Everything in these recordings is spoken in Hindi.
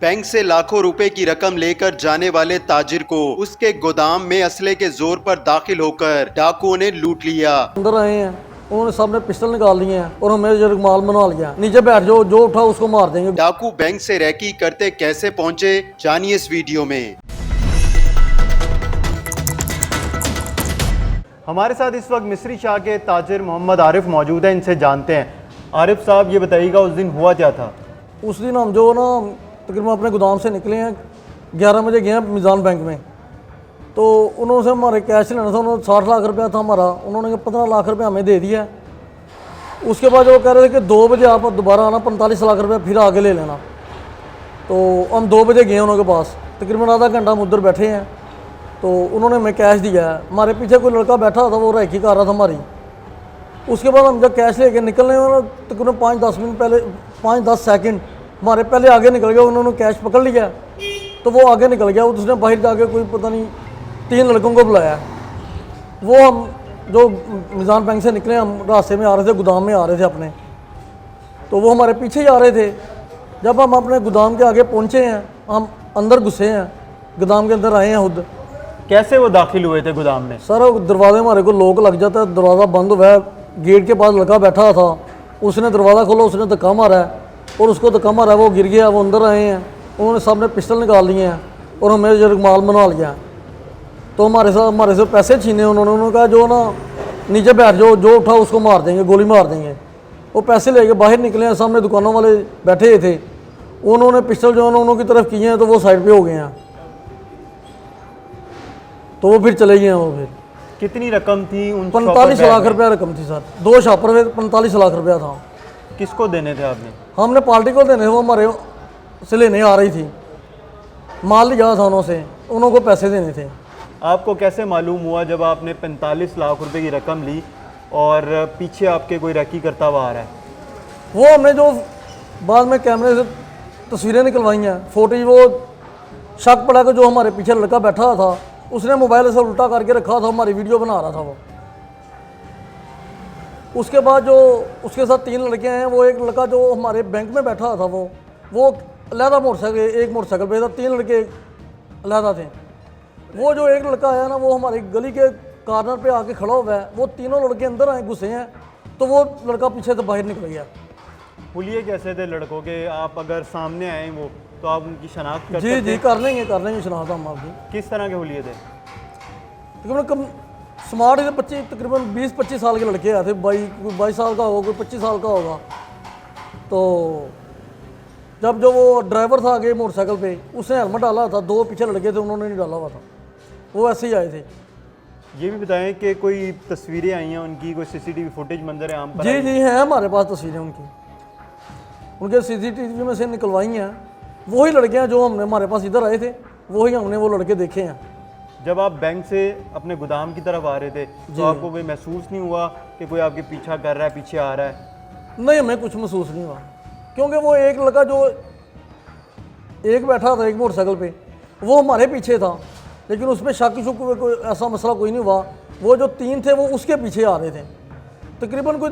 बैंक से लाखों रुपए की रकम लेकर जाने वाले ताजिर को उसके गोदाम में असले के जोर पर दाखिल होकर डाकुओं ने लूट लिया। अंदर आए हैं, उन्होंने सामने पिस्टल निकाल लिए हैं और हमें जो माल बनवा लिया। नीचे बैठ जाओ, जो उठा उसको मार देंगे। डाकू बैंक से रैकी करते कैसे पहुंचे, जानिए इस वीडियो में। हमारे साथ इस वक्त मिस्री शाह के ताजिर मोहम्मद आरिफ मौजूद हैं, इनसे जानते हैं। आरिफ साहब, ये बताइएगा उस दिन हुआ क्या था? उस दिन हम जो ना तकरीबन अपने गोदाम से निकले हैं, 11 बजे गए हैं मीज़ान बैंक में। तो उन्होंने हमारे कैश लेना था, उन्होंने 60 लाख रुपया था हमारा, उन्होंने 15 लाख रुपया हमें दे दिया। उसके बाद वो कह रहे थे कि 2 बजे आप दोबारा आना, 45 लाख रुपया फिर आगे ले लेना। तो हम 2 बजे गए उनके पास, तकरीबन आधा घंटा हम उधर बैठे हैं। तो उन्होंने हमें कैश दिया है। हमारे पीछे कोई लड़का बैठा था, वो रैकी कर रहा था हमारी। उसके बाद हम जब कैश लेके निकलने में तकरीबन 5-10 मिनट पहले, 5-10 सेकंड हमारे पहले आगे निकल गया। उन्होंने कैश पकड़ लिया तो वो आगे निकल गया। उसने बाहर जाके कोई पता नहीं 3 लड़कों को बुलाया। वो हम जो मीज़ान बैंक से निकले, हम रास्ते में आ रहे थे, गोदाम में आ रहे थे अपने, तो वो हमारे पीछे ही आ रहे थे। जब हम अपने गोदाम के आगे पहुँचे हैं, हम अंदर घुसे हैं, गोदाम के अंदर आए हैं खुद। कैसे वो दाखिल हुए थे गोदाम में? सर दरवाजे हमारे को लॉक लग जाता है, दरवाज़ा बंद हुआ है। गेट के पास लड़का बैठा था, उसने दरवाज़ा खोला, उसने धक्का मारा है और उसको धक्का मारा है, वो गिर गया। वो अंदर आए हैं, उन्होंने सामने पिस्टल निकाल लिए हैं और हमें जो माल बनवा लिया। तो हमारे से पैसे छीने उन्होंने कहा जो ना नीचे बैठ जाओ, जो उठा उसको मार देंगे, गोली मार देंगे। वो पैसे लेके बाहर निकले हैं, सामने दुकानों वाले बैठे थे, उन्होंने पिस्टल जो है ना उन्होंने की तरफ किए हैं, तो वो साइड पे हो गए हैं। तो वो फिर चले गए हैं। वो फिर कितनी रकम थी उन 45 लाख रुपया रकम थी सर। 2 शॉपर में 45 लाख रुपया था। किसको देने थे आपने? हमने हमने पार्टी को देने, वो हमारे से लेने आ रही थी, माल लिया था उन्होंने, उनको पैसे देने थे। आपको कैसे मालूम हुआ जब आपने 45 लाख रुपए की रकम ली और पीछे आपके कोई रैकी करता हुआ आ रहा है? वो हमने जो बाद में कैमरे से तस्वीरें निकलवाई हैं, फोटोज, वो शक पड़ा कि जो हमारे पीछे लड़का बैठा था उसने मोबाइल से उल्टा करके रखा था, हमारी वीडियो बना रहा था वो। उसके बाद जो उसके साथ 3 लड़के हैं, वो एक लड़का जो हमारे बैंक में बैठा था, वो अलहदा मोटरसाइकिल, एक मोटरसाइकिल पे था, 3 लड़के अलहदा थे। वो जो एक लड़का आया ना, वो हमारी गली के कॉर्नर पे आके खड़ा हुआ है। वो तीनों लड़के अंदर आए, घुसे हैं, तो वो लड़का पीछे से बाहर निकल गया। हुलिये कैसे थे लड़कों के? आप अगर सामने आए वो तो आप उनकी शनाख्त कर जी सकते जी हैं? कर लेंगे शनाख्त हम आपकी। किस तरह के हुलिये थे? तकरीबन कम स्मार्ट से 25, तकरीबन 20-25 साल के लड़के आए थे। 22 साल का होगा, कोई 25 साल का होगा। तो जब जो वो ड्राइवर था आगे मोटरसाइकिल पे, उसने हेलमेट डाला था, 2 पीछे लड़के थे, उन्होंने नहीं डाला हुआ था, वो ऐसे ही आए थे। ये भी बताएं कि कोई तस्वीरें आई हैं उनकी, कोई सीसीटीवी फुटेज मंजर आम पर जी आई? जी हैं हमारे पास तस्वीरें उनके सीसीटीवी में से निकलवाई हैं। वही लड़के हैं जो हमने हमारे पास इधर आए थे, वही हमने वो लड़के देखे हैं। जब आप बैंक से अपने गोदाम की तरफ आ रहे थे तो आपको कोई महसूस नहीं हुआ कि कोई आपके पीछा कर रहा है, पीछे आ रहा है? नहीं, हमें कुछ महसूस नहीं हुआ, क्योंकि वो एक लड़का जो एक बैठा था एक मोटरसाइकिल पे, वो हमारे पीछे था, लेकिन उसमें शक कोई ऐसा मसला कोई नहीं हुआ। वो जो 3 थे वो उसके पीछे आ रहे थे, तकरीबन कोई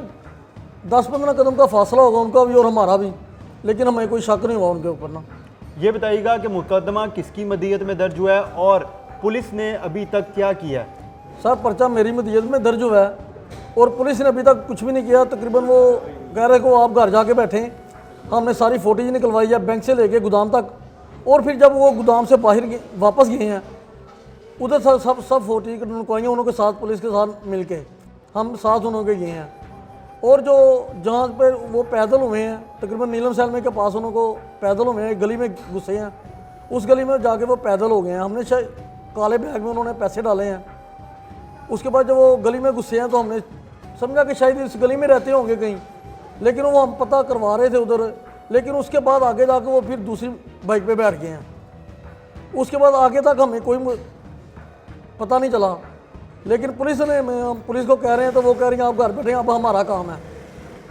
10-15 कदम का फासला होगा उनका भी और हमारा भी, लेकिन हमें कोई शक नहीं हुआ उनके ऊपर ना। ये बताइएगा कि मुकदमा किसकी मदीयत में दर्ज हुआ है और पुलिस ने अभी तक क्या किया है? सर पर्चा मेरी मदीयत में दर्ज हुआ है और पुलिस ने अभी तक कुछ भी नहीं किया। तकरीबन वो कह रहे को आप घर जाके बैठें, हमने सारी फोटेज निकलवाई है बैंक से लेके गोदाम तक। और फिर जब वो गोदाम से बाहर वापस गए हैं, उधर सब फोटेज निकलवाई हैं उनके साथ, पुलिस के साथ मिल के हम साथ उन्होंने गए हैं। और जो जहाँ पर वो पैदल हुए हैं, तकरीबन नीलम सैलमे के पास उनको पैदल हुए हैं, गली में घुसे हैं, उस गली में जाके वो पैदल हो गए हैं। हमने शायद काले बैग में उन्होंने पैसे डाले हैं। उसके बाद जब वो गली में घुसे हैं तो हमने समझा कि शायद इस गली में रहते होंगे कहीं, लेकिन वो हम पता करवा रहे थे उधर। लेकिन उसके बाद आगे जाकर वो फिर दूसरी बाइक पे बैठ गए हैं। उसके बाद आगे तक हमें कोई पता नहीं चला, लेकिन पुलिस ने, हम पुलिस को कह रहे हैं तो वो कह रही हैं आप घर बैठे, अब हमारा काम है,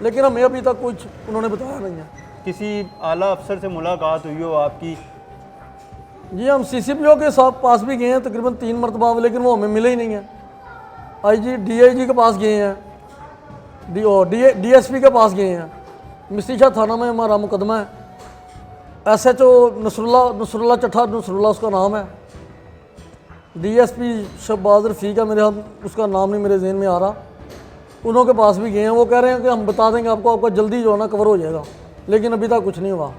लेकिन हमें अभी तक कुछ उन्होंने बताया नहीं है। किसी आला अफसर से मुलाकात हुई हो आपकी? जी हम CCPO के साथ पास भी गए हैं तकरीबन 3 मरतबा, लेकिन वो हमें मिले ही नहीं है। DIG के पास गए हैं, DSP के पास गए हैं। मिस्री शाह थाना में हमारा मुकदमा है, SHO नसरुल्ला चट्ठा नसरुल्ला उसका नाम है। DSP शहबाज रफ़ीक का मेरे हाथ उसका नाम नहीं मेरे जहन में आ रहा। उन्हों के पास भी गए हैं, वो कह रहे हैं कि हम बता देंगे आपको, आपका जल्दी जो है ना कवर हो जाएगा, लेकिन अभी तक कुछ नहीं हुआ।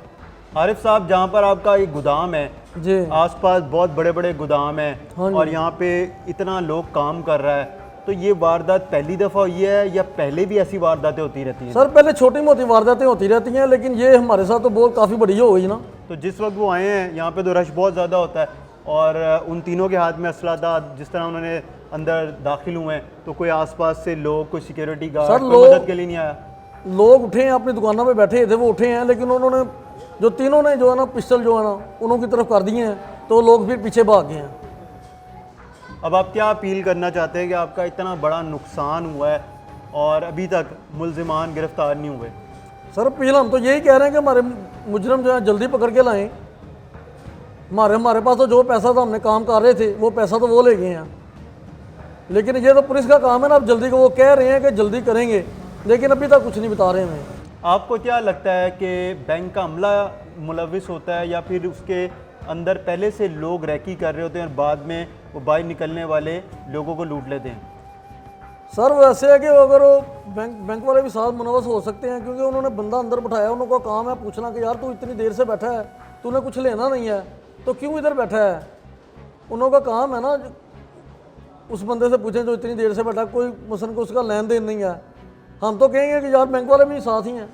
आरिफ साहब, जहाँ पर आपका एक गोदाम है, जी आसपास बहुत बड़े बड़े गोदाम हाँ हैं जी। और यहाँ पे इतना लोग काम कर रहा है, तो ये वारदात पहली दफ़ा हुई है या पहले भी ऐसी वारदातें होती रहती हैं? सर पहले छोटी मोटी वारदातें होती रहती हैं, लेकिन ये हमारे साथ तो बहुत काफ़ी बड़ी हो गई ना। तो जिस वक्त वो आए हैं यहाँ पे तो रश बहुत ज़्यादा होता है और उन तीनों के हाथ में असला था। जिस तरह उन्होंने अंदर दाखिल हुए हैं तो कोई आसपास से लोग, कोई सिक्योरिटी गार्ड, सर, कोई मदद के लिए नहीं आया? लोग उठे हैं, अपनी दुकानों पे बैठे थे, वो उठे हैं, लेकिन उन्होंने जो तीनों ने जो है ना पिस्टल जो है ना उन्हों की तरफ कर दिए हैं, तो लोग फिर पीछे भाग गए हैं। अब आप क्या अपील करना चाहते हैं कि आपका इतना बड़ा नुकसान हुआ है और अभी तक मुल्जिमान गिरफ्तार नहीं हुए? सर अपील हम तो यही कह रहे हैं कि हमारे मुजरम जो है जल्दी पकड़ के लाएं। हमारे पास तो जो पैसा था, हमने काम कर रहे थे, वो पैसा तो वो ले गए हैं, लेकिन ये तो पुलिस का काम है ना। अब जल्दी को वो कह रहे हैं कि जल्दी करेंगे, लेकिन अभी तक कुछ नहीं बता रहे हमें। आपको क्या लगता है कि बैंक का अमला मुलविस होता है या फिर उसके अंदर पहले से लोग रैकी कर रहे होते हैं और बाद में वो बाहर निकलने वाले लोगों को लूट लेते हैं? सर वैसे है कि अगर वो बैंक वाले भी साथ मुलवस हो सकते हैं, क्योंकि उन्होंने बंदा अंदर बिठाया, उनका काम है पूछना कि यार तू इतनी देर से बैठा है, तूने कुछ लेना नहीं है तो क्यों इधर बैठा है। उनका काम है ना उस बंदे से पूछें जो इतनी देर से बैठा, कोई मसलन को उसका लेन देन नहीं है। हम तो कहेंगे कि यार बैंक वाले भी साथ ही हैं।